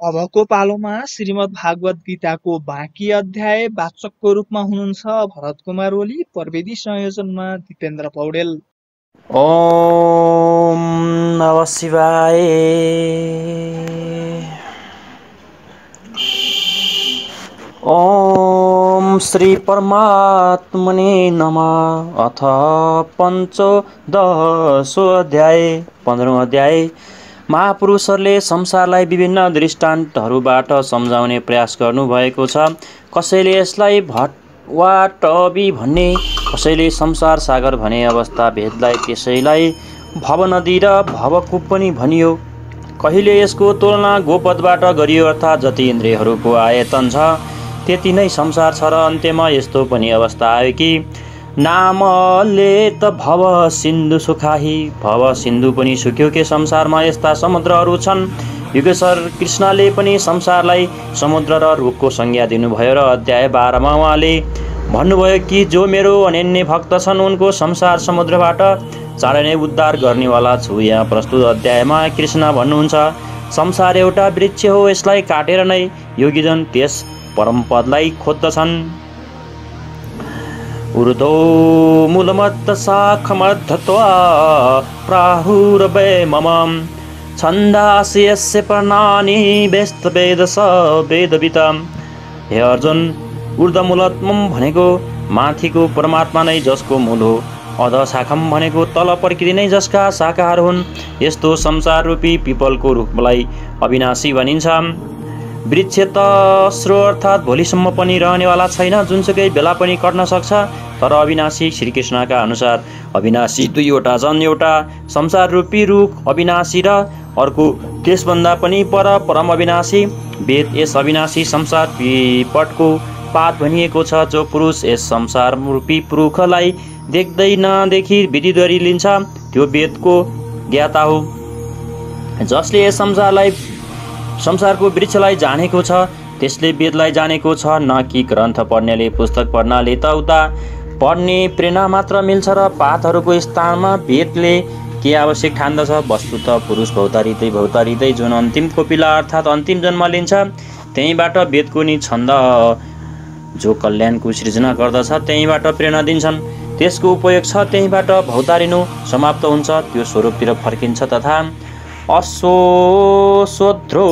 अबको पालोमा श्रीमद् भागवत गीताको बाँकी अध्याय वाचकको रूपमा हुनुहुन्छ भरत कुमार ओली, प्रविधि संयोजनमा दिपेन्द्र पौडेल। ओम नमः शिवाय। ओम श्री परमात्मने नमः। अथ पञ्चदशो अध्याय 15औं अध्याय। महापुरुषहरूले संसारलाई विभिन्न दृष्टान्तहरूबाट सम्झाउने प्रयास गर्नुभएको छ। कसैले यसलाई भटवाटवी भन्ने, कसैले संसार सागर भने अवस्था भेदलाई, त्यसैलाई भवनदी र भवकूप पनि भनियो। कहिले यसको तुलना गोपदबाट गरियो, अर्थात् जति इन्द्रियहरूको आयतन छ त्यति नै संसार छ र अन्त्यमा यस्तो पनि अवस्था आयो कि नामले त भव सिन्धु सुखाही, भव सिन्धु पनि सुक्यो के संसारमा यस्ता समुद्रहरू छन्। युगेश्वर कृष्णले पनि संसारलाई समुद्र र रुखको संज्ञा दिनुभयो र अध्याय 12मा उहाँले भन्नुभयो कि जो मेरो अनन्य भक्त छन् उनको संसार समुद्रबाट चाँडै नै उद्धार गर्नेवाला छु। यहाँ प्रस्तुत अध्यायमा कृष्ण भन्नुहुन्छ, संसार एउटा वृक्ष हो, यसलाई काटेर नै योगीजन त्यस परमपदलाई खोज्दछन्। ऊर्ध्वो मूलमत्त शाखमद्धत्वा प्राहुरवै मम छन्दासि यस्य पर्णानि वेदवेदस वेदवितम्। हे अर्जुन, ऊर्ध्वमूलत्वम भनेको माथिको परमात्मा नै जसको मूल हो, अध शाखम भनेको तल प्रकृति नै जसका शाखाहरू हुन्। यस्तो संसार रूपी पिपलको रुखलाई अविनाशी भनिन्छ। वृक्ष त श्रो अर्थात् भोलिसम्म पनि रहनेवाला छैन, जुनसुकै बेला पनि कट्न सक्छ। तर अविनाशी श्रीकृष्णका अनुसार अविनाशी दुईवटा छन्। एउटा संसार रूपी रुख अविनाशी र अर्को त्यसभन्दा पनि पर परम अविनाशी वेद। यस अविनाशी संसार पिपटको पात भनिएको छ। जो पुरुष यस संसार रूपी रुखलाई देख्दै नदेखि विधि गरी लिन्छ त्यो वेदको ज्ञाता हो। जसले यस संसारको वृक्षलाई जानेको छ त्यसले वेदलाई जानेको छ, न कि ग्रन्थ पढ्नेले। पुस्तक पढ्नाले त उता पढ्ने प्रेरणा मात्र मिल्छ र पातहरूको स्थानमा वेदले के आवश्यक ठान्दछ। वस्तुत पुरुष भौतारिँदै जुन अन्तिम कोपिला अर्थात् अन्तिम जन्म लिन्छ त्यहीँबाट वेदको नि छन्द जो कल्याणको सृजना गर्दछ त्यहीँबाट प्रेरणा दिन्छन्। त्यसको उपयोग छ, त्यहीँबाट भौतारिनु समाप्त हुन्छ, त्यो स्वरूपतिर फर्किन्छ। तथा अशोध्रो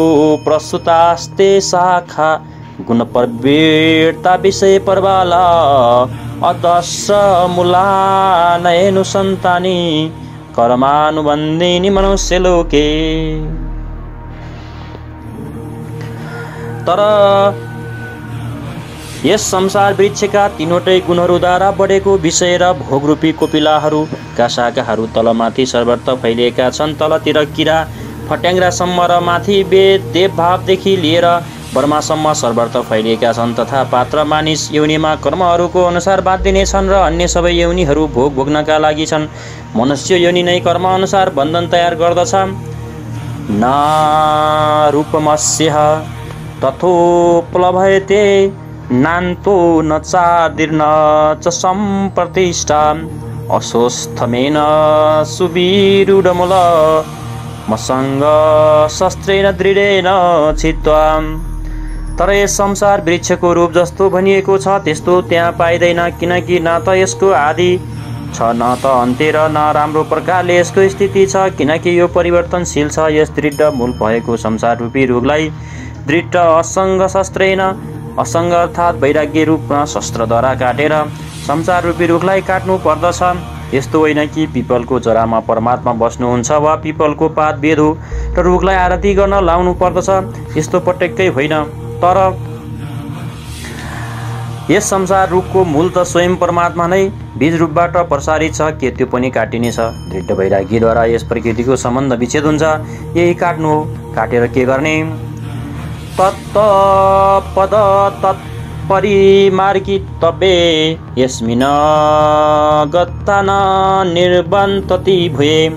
प्रस्तुतास्ते शाखा गुणप्रवृत्ता विषय परवाला अदश्र मूलानयनुसन्तानि कर्मानुबन्धिनी मनुष्यलोके। तर यस संसार वृक्षका तीनवटै गुणहरूद्वारा बढेको विषय र भोगरूपी कोपिलाहरूका शाखाहरू तलमाथि सर्वत्र फैलिएका छन्। तलतिर किरा फट्याङ्ग्रासम्म र माथि वेद देवभावदेखि लिएर ब्रह्मासम्म सर्वत्र फैलिएका छन्। तथा पात्र मानिस योनिमा कर्महरूको अनुसार बाँधिने छन् र अन्य सबै योनिहरू भोग भोग्नका लागि छन्। मनुष्य योनि नै कर्मअनुसार बन्धन तयार गर्दछ। न रूपमस्यः तथोपलभ्यते नान्तो न चादिर्न च सम्प्रतिष्ठा अस्वस्थमेन सुविरूढमूल मसङ्ग शस्त्रेण दृढेन छित्त्वा। तर यस संसार वृक्षको रूप जस्तो भनिएको छ त्यस्तो त्यहाँ पाइँदैन, किनकि न त यसको आदि छ न त अन्त्य र न राम्रो प्रकारले यसको स्थिति छ, किनकि यो परिवर्तनशील छ। यस दृढ मूल भएको संसार रूपी रुखलाई दृढ असङ्ग शस्त्रेण, असङ्ग अर्थात् वैराग्य रूपमा शस्त्रद्वारा काटेर संसार रूपी रुखलाई काट्नु पर्दछ। यस्तो होइन कि पिपलको जरामा परमात्मा बस्नुहुन्छ वा पिपलको पात वेद हो र रुखलाई आरती गर्न लाउनु पर्दछ, यस्तो पटक्कै होइन। तर यस संसार रुखको मूल त स्वयं परमात्मा नै बीज रूपबाट प्रसारित छ, के त्यो पनि काटिनेछ। दृढ वैराग्यद्वारा यस प्रकृतिको सम्बन्ध विच्छेद हुन्छ, यही काट्नु हो। काटेर के गर्ने? तत्पद तत्परिमार्गितव्ये यस्मिन् गता न निर्बन्तति भूये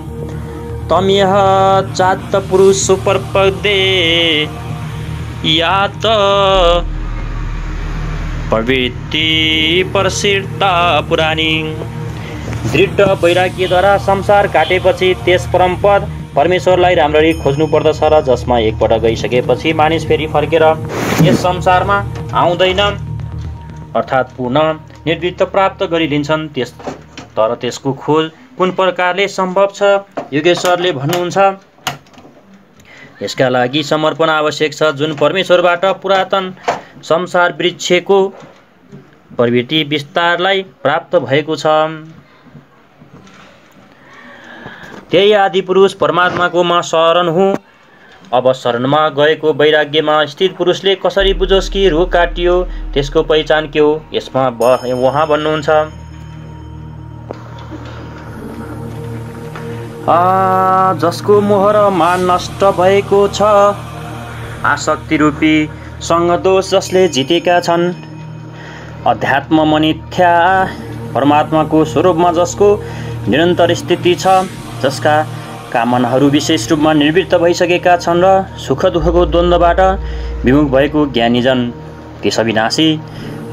तम्यः चात्त पुरुष परपदे यात प्रवृत्ति परसिर्ता पुरानी। दृढ वैराग्यद्वारा संसार काटेपछि त्यस परमपद परमेश्वरलाई राम्ररी खोज्नु पर्दछ र जसमा एकपटक गइसकेपछि मानिस फेरि फर्केर यस संसारमा आउँदैन, अर्थात् पुनः निर्वृत्त प्राप्त गरिलिन्छन्। तर त्यसको खोज कुन प्रकारले सम्भव छ? योगेश्वरले भन्नुहुन्छ, यसका लागि समर्पण आवश्यक छ, जुन परमेश्वरबाट पुरातन संसार वृक्षको प्रवृत्ति विस्तारलाई प्राप्त भएको छ। त्यही आदि पुरुष परमात्माको म शरण हुँ। अब शरणमा गएको वैराग्यमा स्थित पुरुषले कसरी बुझोस् कि रुख काटियो त्यसको पहिचान के हो? यसमा उहाँ भन्नुहुन्छ, जसको मोह र मान नष्ट भएको छ, आसक्ति रूपी सङ्गदोष जसले जितेका छन्, अध्यात्म मनिथ्या परमात्माको स्वरूपमा जसको निरन्तर स्थिति छ, जसका कामनाहरू विशेष रूपमा निवृत्त भइसकेका छन् र सुख दुःखको द्वन्द्वबाट विमुख भएको ज्ञानीजन त्यस अविनाशी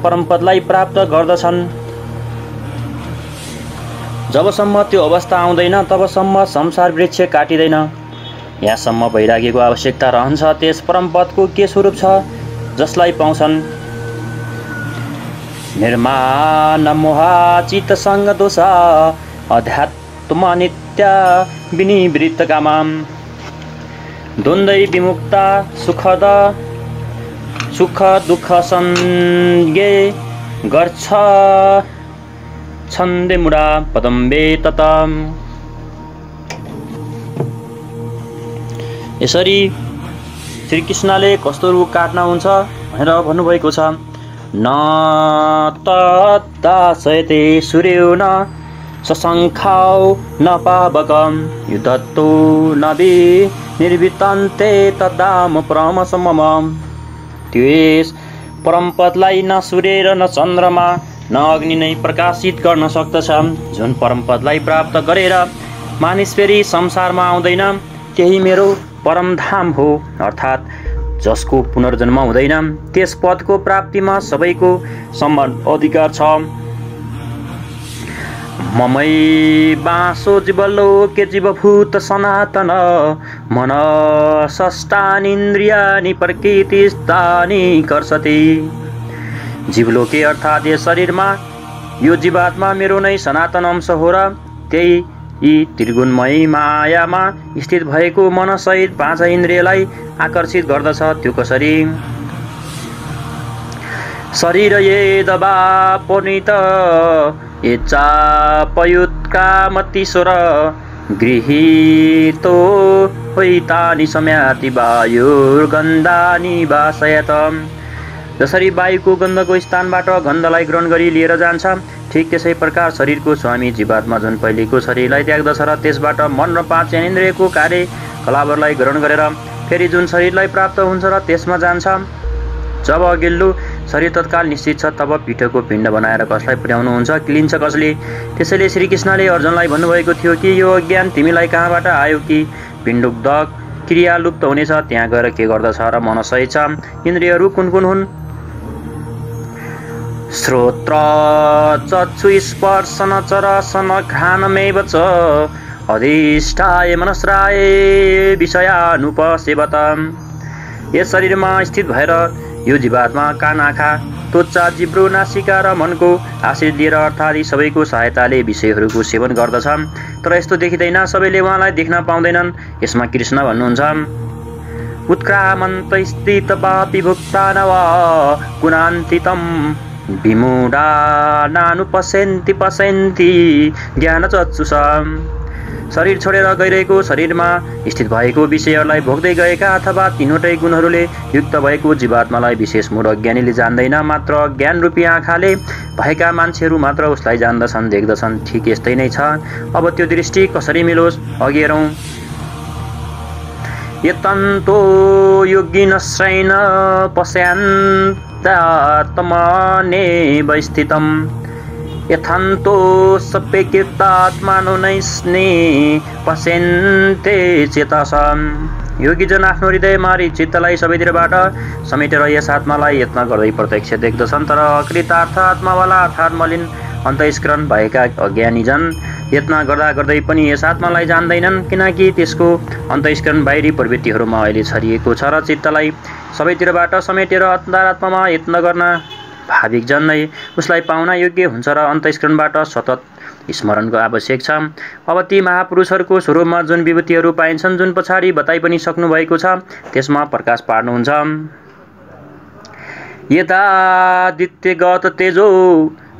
परमपदलाई प्राप्त गर्दछन्। जबसम्म त्यो अवस्था आउँदैन तबसम्म संसार वृक्ष काटिँदैन। यहाँसम्म वैराग्यको आवश्यकता रहन्छ। त्यस परमपदको के स्वरूप छ जसलाई पाउँछन्? निर्माण मोहाचित सङ्ग दोष अध्यात्म नित्य विनिवृत्त कामम द्वन्द्वै विमुक्ता सुख दुःख संज्ञे गर्छ छन्दे मुडा पदम्बे ततम। यसरी श्रीकृष्णले कस्तो रुख काट्न हुन्छ भनेर भन्नुभएको छ। न तदाशयते सूर्यो न सशङ्खाओ न पावकं युद्धतो न निर्वितन्ते तदाम परमसमम। त्यस परमपदलाई न सूर्य र न चन्द्रमा न अग्नि नै प्रकाशित गर्न सक्दछ। जुन परमपदलाई प्राप्त गरेर मानिस फेरि संसारमा आउँदैन त्यही मेरो परमधाम हो, अर्थात् जसको पुनर्जन्म हुँदैन। त्यस पदको प्राप्तिमा सबैको समान अधिकार छ। ममै बाँसो जीवलोके जीवभूत सनातन मनसष्टानि इन्द्रियाणि प्रकृतिस्थानि कर्षति। जीवलोके अर्थात् यस शरीरमा यो जीवात्मा मेरो नै सनातन अंश हो र त्यही यी त्रिगुणमयी मायामा स्थित भएको मनसहित पाँच इन्द्रियलाई आकर्षित गर्दछ। त्यो कसरी? शरीर ये दबा पुनित ये चापयुत्कामतिस्वर गृहीतो होइतानि सम्याति वायुर्गन्धानि वासयतम्। जसरी वायुको गन्धको स्थानबाट गन्धलाई ग्रहण गरी लिएर जान्छ, ठीक त्यसै प्रकार शरीरको स्वामी जीवात्मा जुन पहिलेको शरीरलाई त्याग्दछ र त्यसबाट मन र पाँच ज्ञानेन्द्रियको कार्यकलापहरूलाई ग्रहण गरेर फेरि जुन शरीरलाई प्राप्त हुन्छ र त्यसमा जान्छ। जब अघिल्लो शरीर तत्काल निश्चित छ तब पिठोको पिण्ड बनाएर कसलाई पुर्याउनुहुन्छ, क्लिन्छ कसले? त्यसैले श्रीकृष्णले अर्जुनलाई भन्नुभएको थियो कि यो अज्ञान तिमीलाई कहाँबाट आयो कि पिण्डोक्त क्रिया लुप्त हुनेछ, त्यहाँ गएर के गर्दछ र मनसहित छ। इन्द्रियहरू कुन कुन हुन्? श्रोत्र चक्षु स्पर्शन चरसन घ्राणमेव च अधिष्ठाय मनस्राय विषयानुपसेवत। यस शरीरमा स्थित भएर यो जीवात्मा कान, आँखा, त्वचा, जिब्रो, नासिका र मनको आश्रित लिएर अर्थात् यी सबैको सहायताले विषयहरूको सेवन गर्दछ। तर यस्तो देखिँदैन, सबैले उहाँलाई देख्न पाउँदैनन्। यसमा कृष्ण भन्नुहुन्छ, उत्क्रामन्त स्थित पापी भुक्ता नवा गुणान्तितम विमूढा नानुपश्यन्ति पश्यन्ति ज्ञान चक्षुषा। शरीर छोडेर गइरहेको शरीरमा स्थित भएको विषयहरूलाई भोग्दै गएका अथवा तीनवटै गुणहरूले युक्त भएको जीवात्मालाई विशेष मूढ अज्ञानीले जान्दैन। मात्र ज्ञान रूपी आँखाले भएका मान्छेहरू मात्र उसलाई जान्दछन्, देख्दछन्। ठिक यस्तै नै छ। अब त्यो दृष्टि कसरी मिलोस्? अघि हेरौँ। यतन्तो योगिनश्रैन पश्यान्तात्मनेव स्थितम् यथान्तो सपेकितात्मानो नैस्ने पश्यन्ते चेतसम्। योगीजन आफ्नो हृदय मारी चित्तलाई सबैतिरबाट समेटेर यस आत्मालाई यत्न गर्दै प्रत्यक्ष देख्दछन्। तर अकृतार्थ आत्मावाला अर्थात् मलिन अन्तस्करण भएका अज्ञानीजन यत्न गर्दा गर्दै पनि यस आत्मालाई जान्दैनन्, किनकि त्यसको अन्तस्करण बाहिरी प्रवृत्तिहरूमा अहिले छरिएको छ र चित्तलाई सबैतिरबाट समेटेर अन्तरात्मामा यत्न गर्न भाविक जन नै उसलाई पाउन योग्य हुन्छ र अन्तस्करणबाट सतत स्मरणको आवश्यक छ। अब ती महापुरुषहरूको स्वरूपमा जुन विभूतिहरू पाइन्छन्, जुन पछाडि बताइ पनि सक्नुभएको छ, त्यसमा प्रकाश पार्नुहुन्छ। यदादित्यगत तेजो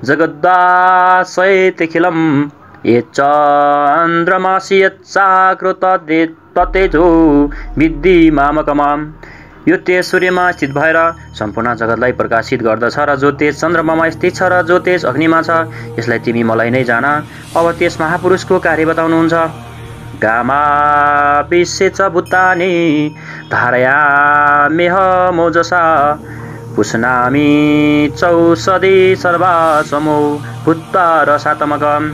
जगद्दाशयत्यखिलं ये चन्द्रमासि यच्चाकृत ततेजो विद्धि मामकमाम्। यो तेज सूर्यमा स्थित भएर सम्पूर्ण जगतलाई प्रकाशित गर्दछ र जो तेज चन्द्रमामा स्थित छ र जो तेज अग्निमा छ, यसलाई तिमी मलाई नै जान। अब त्यस महापुरुषको कार्य बताउनुहुन्छ। गामाविश्य च भूतानि धारयाम्यह मोजसा पुष्णामि चौषधि सर्वासमो भूत्वा रसात्मकम्।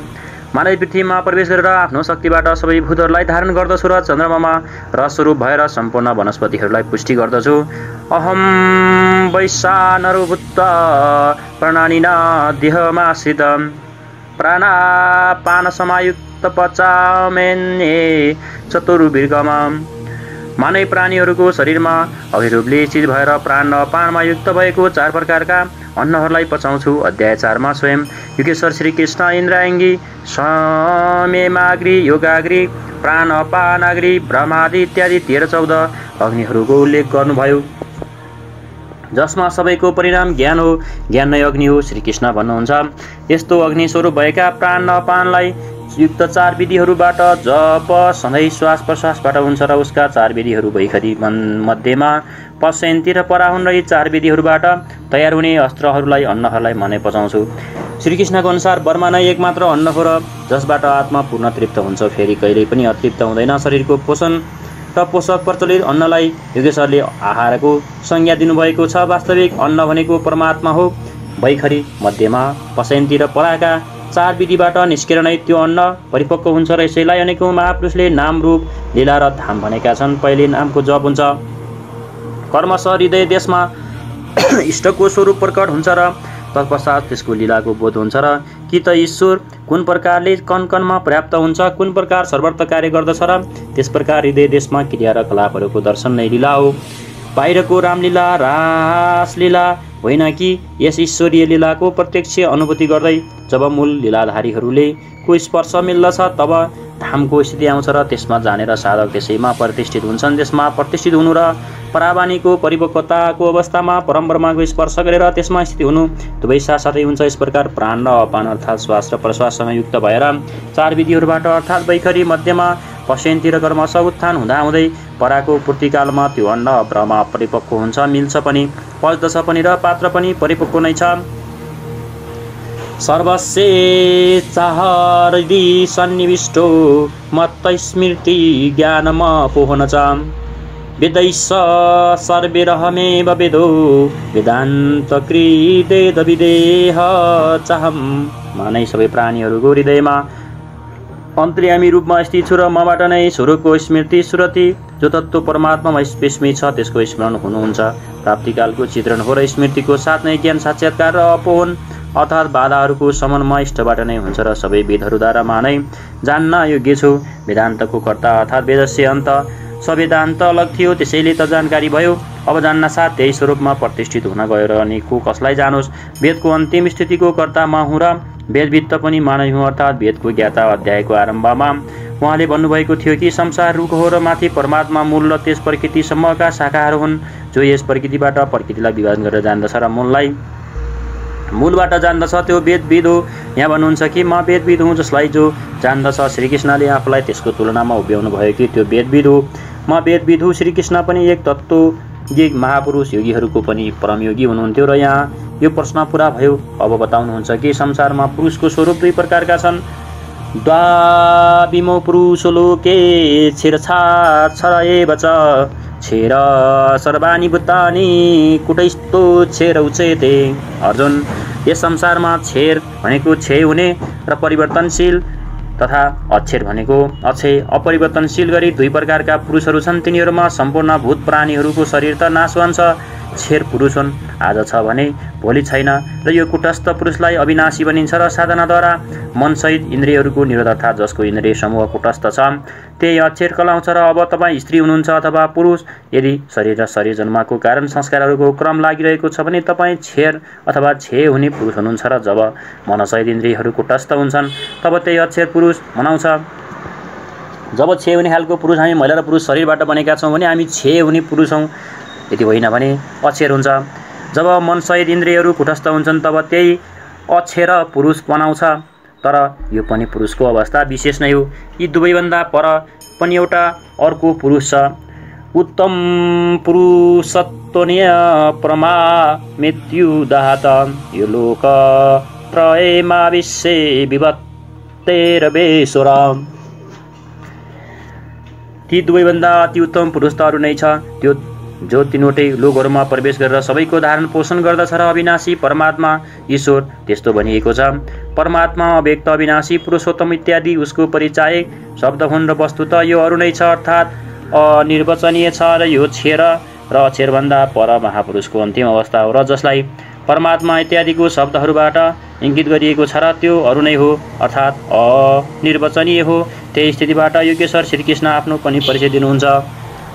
मानव पृथ्वीमा प्रवेश गरेर आफ्नो शक्तिबाट सबै भूतहरूलाई धारण गर्दछु र चन्द्रमामा रसस्वरूप भएर सम्पूर्ण वनस्पतिहरूलाई पुष्टि गर्दछु। अहम वैश्वानरो भूत्वा प्राणिना देहमाश्रित प्राणापानसमायुक्त पचामेन्ये चतुर्विगमा। मानव प्राणीहरूको शरीरमा अभिरूपले स्थित भएर प्राण र पानमा युक्त भएको 4 प्रकारका अन्नहरूलाई पचाउँछु। अध्याय 4 मा स्वयं युगेश्वर श्री कृष्ण इन्द्राङ्गी समेमाग्री योगाग्री प्राण अपानाग्री ब्रह्मादि इत्यादि 13-14 अग्निहरूको उल्लेख गर्नुभयो, जसमा सबैको परिणाम ज्ञान हो। ज्ञान नै अग्नि हो, श्रीकृष्ण भन्नुहुन्छ। यस्तो अग्नि स्वरूप भएका प्राण र अपानलाई युक्त 4 विधिहरूबाट जप सधैँ श्वास प्रश्वासबाट हुन्छ र उसका 4 विधिहरू भइखरी मध्येमा पश्यन्ती र परा हुन् र यी 4 विधिहरूबाट तयार हुने अस्त्रहरूलाई अन्नहरूलाई मनै पचाउँछु। श्रीकृष्णको अनुसार बर्मा नै एकमात्र अन्न हो र जसबाट आत्मा पूर्ण तृप्त हुन्छ, फेरि कहिल्यै पनि अतृप्त हुँदैन। शरीरको पोषण र पोषक प्रचलित अन्नलाई योगेश्वरले आहारको संज्ञा दिनुभएको छ। वास्तविक अन्न भनेको परमात्मा हो। भइखरी मध्यमा पश्यन्ती र पराका 4 विधिबाट निस्केर नै त्यो अन्न परिपक्व हुन्छ र यसैलाई अनेकौं महापुरुषले नाम, रूप, लीला र धाम भनेका छन्। पहिले नामको जप हुन्छ, कर्मश हृदय देशमा इष्टको स्वरूप प्रकट हुन्छ र तत्पश्चात त्यसको लीलाको बोध हुन्छ र कि त ईश्वर कुन प्रकारले कण-कणमा पर्याप्त हुन्छ, कुन प्रकार सर्वत्र कार्य गर्दछ र त्यस प्रकार हृदय देशमा क्रिया र कलापहरूको दर्शन नै लीला हो। बाहिरको रामलीला रासलीला होइन कि यस ईश्वरीय लीलाको प्रत्यक्ष अनुभूति गर्दै जब मूल लीलाधारीहरूले को स्पर्श मिल्दछ तब धामको स्थिति आउँछ र त्यसमा जानेर साधक त्यसैमा प्रतिष्ठित हुन्छन्। त्यसमा प्रतिष्ठित हुनु र परावानीको परिपक्वताको अवस्थामा परम ब्रह्मको स्पर्श गरेर त्यसमा स्थित हुनु दुवै साथसाथै हुन्छ। यस प्रकार प्राण र अपान अर्थात् श्वास र प्रश्वाससँग युक्त भएर 4 विधिहरूबाट अर्थात् वैखरी मध्यमा पश्यन्ती र कर्मश उत्थान हुँदाहुँदै पराको पूर्तिकालमा त्यो अन्न ब्रह्म परिपक्व हुन्छ, मिल्छ पनि, पच्दछ पनि र पात्र पनि परिपक्व नै छ। सर्वस्य चाहरदि सन्निविष्टो मत्त स्मृति ज्ञानमपोहन च वेदैश्च सर्वैरहमेव वेदो वेदान्तकृदेदविदेह चाहम। मानै सबै प्राणीहरूको हृदयमा अन्तर्यामी रूपमा स्थित छु र मबाट नै स्वरूपको स्मृति सुरति जो तत्त्व परमात्मामा स्पेशमी छ त्यसको स्मरण हुनुहुन्छ। प्राप्तिकालको चित्रण हो र स्मृतिको साथ नै ज्ञान साक्षात्कार र अपोहन अर्थात् बाधाहरूको शमनमा इष्टबाट नै हुन्छ र सबै वेदहरूद्वारा मानै जान्न योग्य छु। वेदान्तको कर्ता अर्थात् वेदस्य अन्त सवेदान्त अलग थियो, त्यसैले त जानकारी भयो। अब जान्न साथ त्यही स्वरूपमा प्रतिष्ठित हुन गएर अनि को कसलाई जानोस्। वेदको अन्तिम स्थितिको कर्ता म हुँ र वेदवित्त पनि मानै हुँ अर्थात् वेदको ज्ञाता। अध्यायको आरम्भमा उहाँले भन्नुभएको थियो कि संसार रुख हो र माथि परमात्मा मूल र त्यस प्रकृतिसम्मका शाखाहरू हुन्। जो यस प्रकृतिबाट प्रकृतिलाई विभाजन गरेर जान्दछ र मूलबाट जान्दछ त्यो वेदविद हो। यहाँ भन्नुहुन्छ कि म वेदविद हुँ, जसलाई जो जान्दछ। श्रीकृष्णले आफूलाई त्यसको तुलनामा उभ्याउनु भयो कि त्यो वेदविद हो। म वेदविद हुँ। श्रीकृष्ण पनि एक तत्त्वज्ञ महापुरुष योगीहरूको पनि परमयोगी हुनुहुन्थ्यो र यहाँ यो प्रश्न पुरा भयो। अब बताउनुहुन्छ कि संसारमा पुरुषको स्वरूप 2 प्रकारका छन्। द्वाविमो पुरुषो लोके छेरछाड छर एव च छेर सर्वाणि भूतानि कुटस्थो छेर उच्यते। अर्जुन, यस संसारमा छेर भनेको क्षय हुने र परिवर्तनशील तथा अक्षर भनेको अक्षय अपरिवर्तनशील गरी 2 प्रकारका पुरुषहरू छन्। तिनीहरूमा सम्पूर्ण भूत प्राणीहरूको शरीर त नाश हुन्छ, छेर पुरुष हुन्, आज छ भने भोलि छैन र यो कुटस्थ पुरुषलाई अविनाशी भनिन्छ र साधनाद्वारा मनसहित इन्द्रियहरूको निरोधता जसको इन्द्रिय समूह कुटस्थ छ त्यही अक्षर कलाउँछ। र अब तपाईँ स्त्री हुनुहुन्छ अथवा पुरुष, यदि शरीर र शरीर जन्मको कारण संस्कारहरूको क्रम लागिरहेको छ भने तपाईँ छेर अथवा छे हुने पुरुष हुनुहुन्छ र जब मनसहित इन्द्रियहरू कुटस्थ हुन्छन् तब त्यही अक्षर पुरुष मनाउँछ। जब छे हुने खालको पुरुष हामी महिला र पुरुष शरीरबाट बनेका छौँ भने हामी छे हुने पुरुष हौँ, यदि होइन भने अक्षर हुन्छ। जब मनसहित इन्द्रियहरू कुटस्थ हुन्छन् तब त्यही अक्षर पुरुष बनाउँछ। तर यो पनि पुरुषको अवस्था विशेष नै हो। यी दुवैभन्दा पर पनि एउटा अर्को पुरुष छ, उत्तम पुरुषत्वनीय परमा मृत्युदाहत यो लोक त्रयमा विश्वे विभक्तेरवेश्वर। ती दुवैभन्दा अति उत्तम पुरुष त अरू नै छ, त्यो जो तीनवटै लोकहरूमा प्रवेश गरेर सबैको धारण पोषण गर्दछ र अविनाशी परमात्मा ईश्वर त्यस्तो भनिएको छ। परमात्मा अव्यक्त अविनाशी पुरुषोत्तम इत्यादि उसको परिचायक शब्द हुन् र वस्तुत यो अरू नै छ, अर्थात् अनिर्वचनीय छ र यो छेर र अक्षरभन्दा पर महापुरुषको अन्तिम अवस्था हो र जसलाई परमात्मा इत्यादिको शब्दहरूबाट इङ्गित गरिएको छ र त्यो अरू नै हो, अर्थात् अनिर्वचनीय हो। त्यही स्थितिबाट योगेश्वर श्रीकृष्ण आफ्नो पनि परिचय दिनुहुन्छ।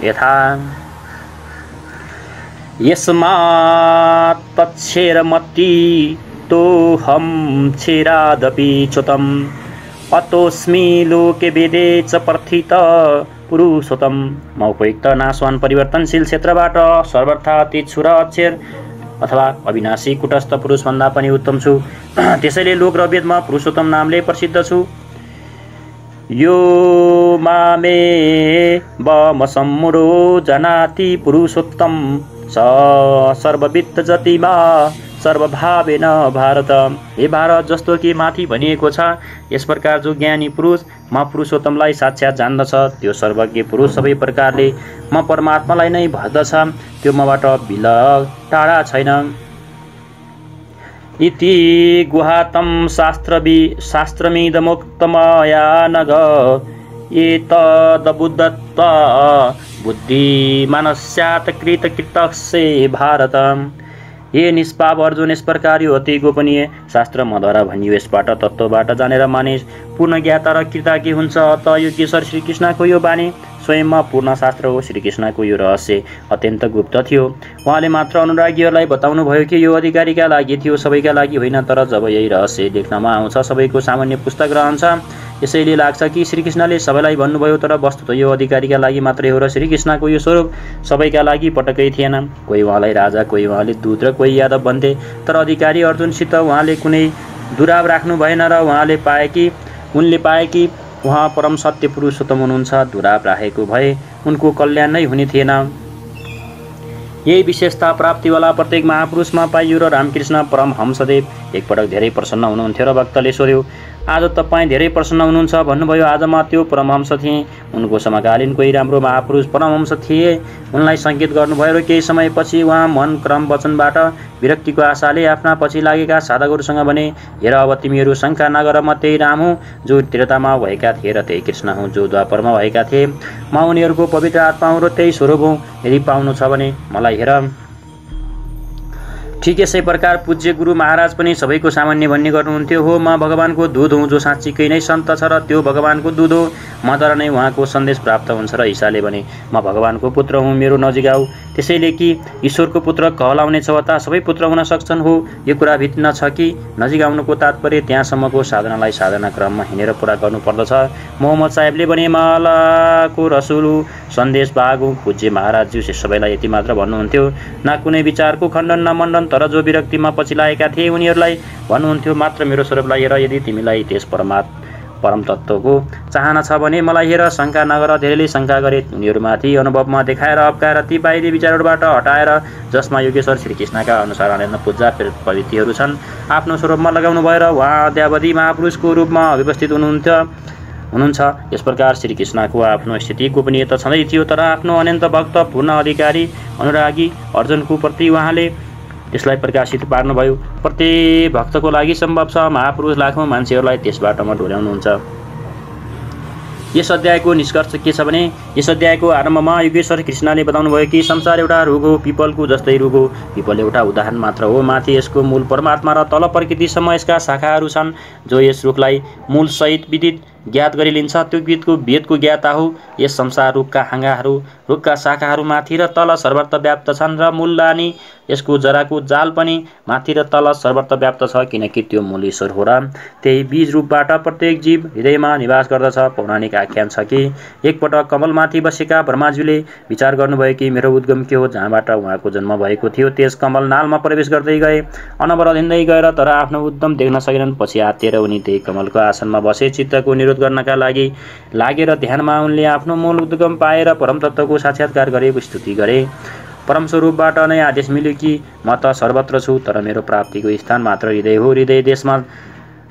यथा यस्मात् तच्छेरमति तोहं छेरादपि च्युतम अतोस्मि लोके वेदे च प्रथित पुरुषोत्तम। म उपयुक्त नाशवान परिवर्तनशील क्षेत्रबाट सर्वथा अतीत छु र अक्षर अथवा अविनाशी कुटस्थ पुरुषभन्दा पनि उत्तम छु। त्यसैले लोक र वेदमा पुरुषोत्तम नामले प्रसिद्ध छु। यो मामे बमसम्मुरो जनाति पुरुषोत्तम स सर्ववित्त जतिमा सर्वभावेन भारत। हे भारत, जस्तो कि माथि भनिएको छ यस प्रकार जो ज्ञानी पुरुष म पुरुषोत्तमलाई साक्षात् जान्दछ त्यो सर्वज्ञ पुरुष सबै प्रकारले म परमात्मालाई नै भर्दछ, त्यो मबाट विलग टाढा छैन। इति गुहातम शास्त्रमिदमुक्तमया नघ एतदबुद्धत्व बुद्धिमानस्यात् कृतकृतस्य भारत। ये निष्पाप अर्जुन, यस प्रकार यो अति गोपनीय शास्त्र मद्वारा भनियो यसबाट तत्त्वबाट जानेर मानिस पूर्ण ज्ञाता र कृताज्ञ हुन्छ। अत योगेश्वर श्रीकृष्णको यो बानी स्वयंमा पूर्ण शास्त्र हो। श्रीकृष्णको यो रहस्य अत्यन्त गुप्त थियो, उहाँले मात्र अनुरागीहरूलाई बताउनु भयो कि यो अधिकारीका लागि थियो, सबैका लागि होइन। तर जब यही रहस्य लेख्नमा आउँछ सबैको सामान्य पुस्तक रहन्छ, यसैले लाग्छ कि श्रीकृष्णले सबैलाई भन्नुभयो, तर वस्तुत यो अधिकारीका लागि मात्रै हो र श्रीकृष्णको यो स्वरूप सबैका लागि पटक्कै थिएन। कोही उहाँलाई राजा, कोही उहाँले दूत र कोही यादव भन्थे, तर अधिकारी अर्जुनसित उहाँले कुनै दुराव राख्नु भएन र उनले पाए कि उहाँ परम सत्य पुरुषोत्तम हुनुहुन्छ। दुराव राखेको भए उनको कल्याण नै हुने थिएन। यही विशेषता प्राप्तिवाला प्रत्येक महापुरुषमा पाइयो र रामकृष्ण परमहंसदेव एकपटक धेरै प्रसन्न हुनुहुन्थ्यो र भक्तले सोध्यो, आज तपाईँ धेरै प्रसन्न हुनुहुन्छ भन्नुभयो। आज म त्यो परमहंस थिएँ। उनको समकालीन कोही राम्रो महापुरुष परमहंस थिए, उनलाई सङ्केत गर्नुभयो र केही समयपछि उहाँ मन क्रम वचनबाट विरक्तिको आशाले आफ्ना पछि लागेका साधकहरूसँग भने, हेर अब तिमीहरू शङ्का नगर, म त्यही राम हुँ जो त्रेतामा भएका थिए र त्यही कृष्ण हुँ जो द्वापरमा भएका थिए। म उनीहरूको पवित्र आत्मा हुँ र त्यही स्वरूप हुँ। यदि पाउनु छ भने मलाई हेर। ठिक यसै प्रकार पूज्य गुरु महाराज पनि सबैको सामान्य भन्ने गर्नुहुन्थ्यो, हो म भगवानको दूध हुँ जो साँच्चीकै नै सन्त छ र त्यो भगवानको दूध हो, मद्वारा नै उहाँको सन्देश प्राप्त हुन्छ। र ईसाले भने, म भगवानको पुत्र हुँ, मेरो नजिक आऊ। त्यसैले कि ईश्वरको पुत्र कहलाउने छ वता सबै पुत्र हुन सक्छन् हो, यो कुरा भिन्न छ कि नजिक आउनुको तात्पर्य त्यहाँसम्मको साधनालाई साधना क्रममा हिँडेर पुरा गर्नुपर्दछ। मोहम्मद साहेबले भने, म अल्लाहको रसुल सन्देश भाग हुँ। पूज्य महाराजज्यू सबैलाई यति मात्र भन्नुहुन्थ्यो, न कुनै विचारको खण्डन न मण्डन। तर जो विरक्तिमा पछि लागेका थिए उनीहरूलाई भन्नुहुन्थ्यो, मात्र मेरो स्वरूपलाई हेर। यदि तिमीलाई त्यस परम तत्त्वको चाहना छ भने मलाई हेर, शङ्का नगर। धेरैले शङ्का गरे, उनीहरूमाथि अनुभवमा देखाएर अप्काएर ती बाहिरी विचारहरूबाट हटाएर जसमा योगेश्वर श्रीकृष्णका अनुसार अनन्य पूजा प्रवृत्तिहरू छन् आफ्नो स्वरूपमा लगाउनु भएर उहाँ अद्यावधि महापुरुषको रूपमा अव्यवस्थित हुनुहुन्छ। यस प्रकार श्रीकृष्णको आफ्नो स्थिति गोपनीयता छँदै थियो, तर आफ्नो अनन्त भक्त पूर्ण अधिकारी अनुरागी अर्जुनको प्रति उहाँले त्यसलाई प्रकाशित पार्नुभयो। प्रत्येक भक्तको लागि सम्भव छ, महापुरुष लाखौँ मान्छेहरूलाई त्यस बाटोमा डोर्याउनुहुन्छ। यस अध्यायको निष्कर्ष के छ भने यस अध्यायको आरम्भमा योगेश्वर कृष्णले बताउनुभयो कि संसार एउटा रुख हो, पिपलको जस्तै रुख हो। पिपल एउटा उदाहरण मात्र हो, माथि यसको मूल परमात्मा र तल प्रकृतिसम्म यसका शाखाहरू छन् जो यस रुखलाई मूलसहित विदित ज्ञात गरिलिन्छ। त्यो वेदको ज्ञाता हो। यस संसार रुखका हाँगाहरू, रुखका शाखाहरू माथि र तल सर्वत्र व्याप्त छन् र मूल अनि यसको जराको जाल पनि माथि र तल सर्वत्र व्याप्त छ, किनकि त्यो मूल ईश्वर हो र त्यही बीज रूपबाट प्रत्येक जीव हृदयमा निवास गर्दछ। पौराणिक आख्यान छ कि एकपटक कमलमाथि बसेका ब्रह्माज्यूले विचार गर्नुभयो कि मेरो उद्गम के हो, जहाँबाट उहाँको जन्म भएको थियो। त्यस कमल नालमा प्रवेश गर्दै गए, अनवरत हिँड्दै गएर तर आफ्नो उद्गम देख्न सकेनन्। पछि आत्तिएर उनी त्यही कमलको आसनमा बसे। चित्तको निरोध गर्नका लागि लागेर ध्यानमा उनले आफ्नो मूल उद्गम पाएर परमतत्त्वको साक्षात्कार गरेको स्तुति गरे। परमस्वरूपबाट नै आदेश मिल्यो कि म त सर्वत्र छु, तर मेरो प्राप्तिको स्थान मात्र हृदय हो। हृदय देशमा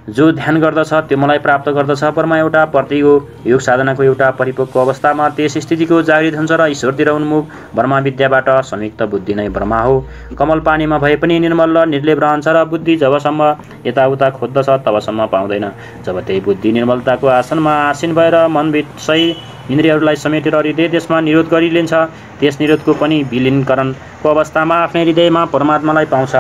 जो ध्यान गर्दछ त्यो मलाई प्राप्त गर्दछ। परमा एउटा प्रतीक हो। योग साधनाको एउटा परिपक्व अवस्थामा त्यस स्थितिको जागृत हुन्छ र ईश्वरतिर उन्मुख ब्रह्मा विद्याबाट संयुक्त बुद्धि नै ब्रह्मा हो। कमल पानीमा भए पनि निर्मल र निर्लेप रहन्छ र बुद्धि जबसम्म यताउता खोज्दछ तबसम्म पाउँदैन। जब त्यही बुद्धि निर्मलताको आसनमा आसीन भएर मन विषय इन्द्रियहरूलाई समेटेर हृदय देशमा निरोध गरिलिन्छ, त्यस निरोधको पनि विलीनीकरणको अवस्थामा आफ्नै हृदयमा परमात्मालाई पाउँछ।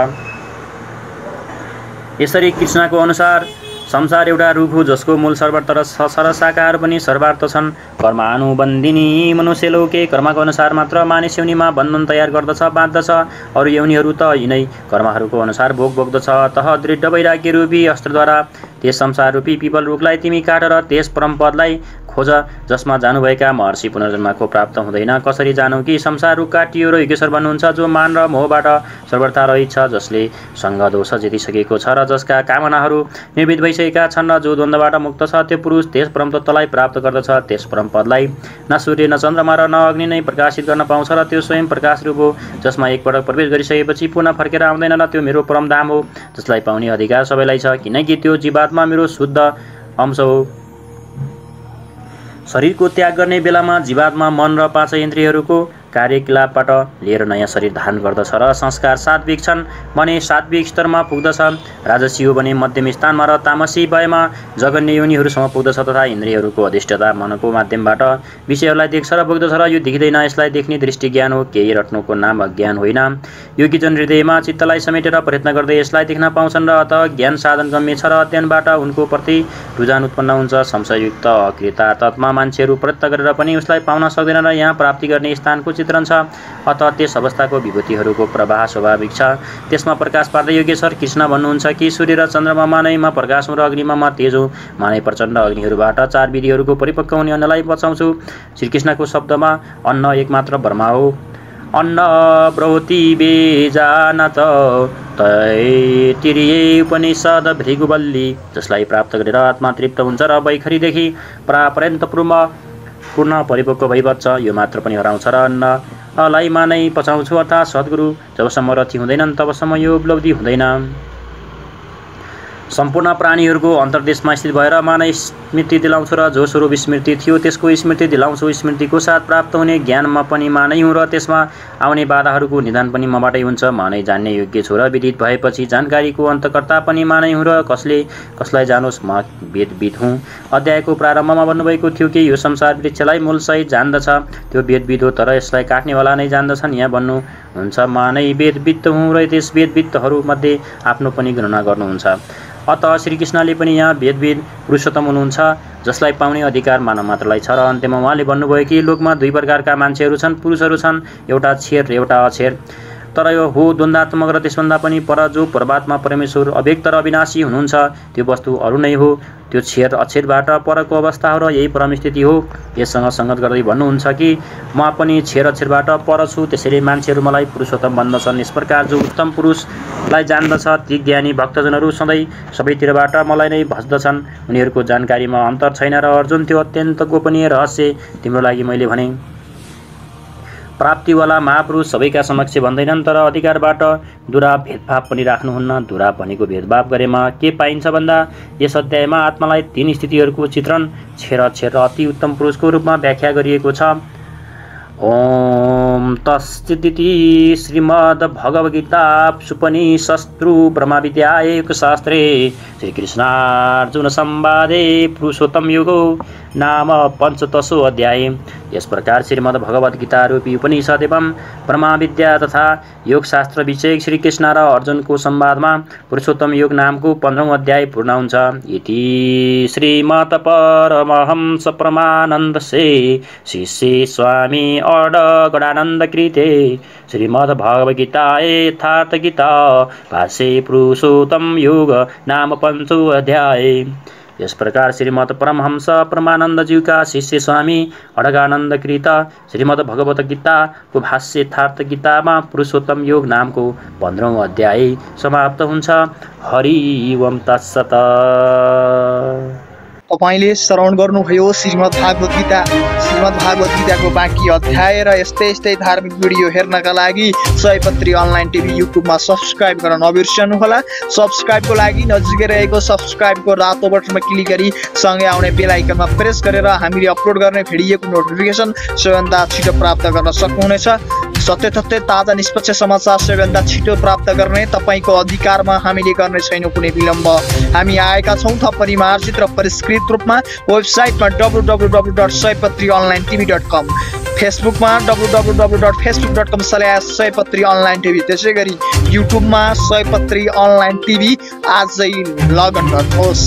यसरी कृष्णको अनुसार संसार एउटा रुख हो जसको मूल सर्वत्र छ र शाखाहरू पनि सर्वार्थ छन्। कर्मानुबन्धिनी मनुष्य लोके, कर्मको अनुसार मात्र मानिस योनिमा बन्धन तयार गर्दछ, बाँध्दछ। अरू योनिहरू त यिनै कर्महरूको अनुसार भोग भोग्दछ। अतः दृढ वैराग्य रूपी अस्त्रद्वारा त्यस संसार रूपी पिपल रुखलाई तिमी काटेर त्यस परमपदलाई खोज जसमा जानुभएका महर्षि पुनर्जन्मको प्राप्त हुँदैन। कसरी जानौ कि संसार रुख काटियो र योगेश्वर बन्नुहुन्छ, जो मान र मोहबाट सर्वथा रहित छ, जसले सङ्ग दोष जितिसकेको छ र जसका कामनाहरू निर्भीत भइसकेका छन् र जो द्वन्द्वबाट मुक्त छ, त्यो पुरुष त्यस परमतत्त्वलाई प्राप्त गर्दछ। त्यस परमपदलाई न सूर्य न चन्द्रमा र न अग्नि नै प्रकाशित गर्न पाउँछ र त्यो स्वयं प्रकाश रूप हो, जसमा एकपटक प्रवेश गरिसकेपछि पुनः फर्केर आउँदैन र त्यो मेरो परमधाम हो, जसलाई पाउने अधिकार सबैलाई छ, किनकि त्यो जीवात्मा मेरो शुद्ध अंश हो। शरीरको त्याग गर्ने बेलामा जीवात्मा मन र पाँच इन्द्रियहरूको कार्यकलापबाट लिएर नयाँ शरीर धारण गर्दछ र संस्कार सात्विक छन् भने सात्विक स्तरमा पुग्दछ। राजसी हो भने मध्यम स्थानमा र तामसी भएमा जघन्य योनिहरूसम्म पुग्दछ तथा इन्द्रियहरूको अधिष्ठता मनको माध्यमबाट विषयहरूलाई देख्छ र भोग्दछ र यो देखिँदैन। यसलाई देख्ने दृष्टि ज्ञान हो, केही रट्नुको नाम अज्ञान होइन। योगीजन हृदयमा चित्तलाई समेटेर प्रयत्न गर्दै यसलाई देख्न पाउँछन् र अतः ज्ञान साधन गम्य छ र अध्ययनबाट उनको प्रति रुझान उत्पन्न हुन्छ। संशययुक्त अकृतात्मा मान्छेहरू प्रयत्न गरेर पनि उसलाई पाउन सक्दैन र यहाँ प्राप्ति गर्ने स्थानको चित्रण छ। अतः त्यस अवस्थाको विभूतिहरूको प्रवाह स्वाभाविक छ। त्यसमा प्रकाश पार्दै योगेश्वर कृष्ण भन्नुहुन्छ कि सूर्य र चन्द्रमामा नै म प्रकाश हुँ र अग्निमा म तेज हुँ। म नै प्रचण्ड अग्निहरूबाट चार विधिहरूको परिपक्व हुने अन्नलाई बचाउँछु। श्रीकृष्णको शब्दमा अन्न एकमात्र ब्रह्मा हो। अन्न ब्रौति बेजानत तैत्तिरीय उपनिषद भृगुवल्ली, जसलाई प्राप्त गरेर आत्मा तृप्त हुन्छ र वैखरीदेखि प्रापर्यन्त पूर्ण परिपक्व भइबच्छ। यो मात्र पनि हराउँछ र अन्नलाई मानै पचाउँछु अर्थात् सद्गुरु जबसम्म रथी हुँदैनन् तबसम्म यो उपलब्धि हुँदैन। सम्पूर्ण प्राणीहरूको अन्तर्देशमा स्थित भएर मानै स्मृति दिलाउँछु र जो स्वरूप स्मृति थियो त्यसको स्मृति दिलाउँछु। स्मृतिको साथ प्राप्त हुने ज्ञानमा पनि म नै हुँ र त्यसमा आउने बाधाहरूको निदान पनि मबाटै हुन्छ। म नै जान्ने योग्य छु र विदित भएपछि जानकारीको अन्तकर्ता पनि म नै हुँ र कसलाई जानोस् म वेदविद हुँ। अध्यायको प्रारम्भमा भन्नुभएको थियो कि यो संसार वृक्षलाई मूलसहित जान्दछ, त्यो वेदविद हो, तर यसलाई काट्नेवाला नै जान्दछन्। यहाँ भन्नुहुन्छ म नै वेदविद हुँ र त्यस वेदविदहरूमध्ये आफ्नो पनि गणना गर्नुहुन्छ। अतः श्रीकृष्णले पनि यहाँ वेदविद पुरुषोत्तम हुनुहुन्छ, जसलाई पाउने अधिकार मानव मात्रलाई छ। र अन्त्यमा उहाँले भन्नुभयो कि लोकमा दुई प्रकारका मान्छेहरू छन्, पुरुषहरू छन्, एउटा छेर र एउटा अछेर। तर यो हो द्वन्द्वात्मक र त्यसभन्दा पनि पर जो परमात्मा परमेश्वर अव्यक्त र अविनाशी हुनुहुन्छ, त्यो वस्तु अरू नै हो। त्यो छेर अछेरबाट परको अवस्था हो र यही परम स्थिति हो। यससँग सङ्गत गर्दै भन्नुहुन्छ कि म पनि छेर अछेरबाट पर छु, त्यसैले मान्छेहरू मलाई पुरुषोत्तम भन्दछन्। यस प्रकार जो उत्तम पुरुषलाई जान्दछ ती ज्ञानी भक्तजनहरू सधैँ सबैतिरबाट मलाई नै भज्दछन्। उनीहरूको जानकारीमा अन्तर छैन र अर्जुन त्यो अत्यन्त गोपनीय रहस्य तिम्रो लागि मैले भने। प्राप्तिवाला महापुरुष सबैका समक्ष भन्दैनन्, तर अधिकारबाट दुरा भेदभाव पनि राख्नुहुन्न। दुरा भनेको भेदभाव गरेमा के पाइन्छ भन्दा यस अध्यायमा आत्मालाई तीन स्थितिहरूको चित्रण छेर अक्षर र अति उत्तम पुरुषको रूपमा व्याख्या गरिएको छ। ओम तत्सदिति श्रीमद्भगवद्गीतासुपनिषत्सु ब्रह्मविद्यायां योगशास्त्रे श्रीकृष्णार्जुन संवादे पुरुषोत्तम योगो नाम पंचदशो अध्याय। यस प्रकार श्रीमद्भगवद्गीता रूपी उपनिषद एवं ब्रह्मविद्या तथा योगशास्त्र विषय श्रीकृष्ण र अर्जुनको संवादमा पुरुषोत्तम योग नामको 15औं अध्याय पूर्ण हुन्छ। इति श्रीमद् परमहंस परमानन्दसे शिष्ये स्वामी अडगडानन्द कृते श्रीमद्भगवद्गीताये यथार्थगीता भाष्ये पुरुषोत्तम योग नाम 5 अध्याय। इस प्रकार श्रीमद् परमहंस परमानंद जी का शिष्य स्वामी अडगानंद कृत श्रीमद् भगवत गीता को भाष्य यथार्थ गीता में पुरुषोत्तम योग नाम को 15औं अध्याय समाप्त हुन्छ। हरि ओम तत्सत। तपाईले श्रवण गर्नुभयो श्रीमद् भागवत गीताको बाँकी अध्याय र यस्तै धार्मिक भिडियो हेर्नका लागि सयपत्री अनलाइन टिभी युट्युबमा सब्स्क्राइब गर्न नबिर्सनुहोला। सब्स्क्राइबको लागि नजिकै रहेको सब्स्क्राइबको रातो बटनमा क्लिक गरी सँगै आउने बेल आइकनमा प्रेस गरेर हामीले अपलोड गर्ने भिडियोको नोटिफिकेसन सबैभन्दा छिटो प्राप्त गर्न सक्नुहुनेछ। सत्य तथ्य ताजा निष्पक्ष समाचार सबैभन्दा छिटो प्राप्त गर्ने तपाईको अधिकारमा हामीले गर्ने छैनौं कुनै विलम्ब। हामी आएका छौं थप परिमार्जित र परिष्कृत रूपमा वेबसाइटमा www.saypatrionlinetv.com, फेसबुकमा www.facebook.com/saypatrionlinetv, त्यसैगरी युट्युबमा सयपत्री अनलाइन टिभी आजै लगइन गर्नुहोस्।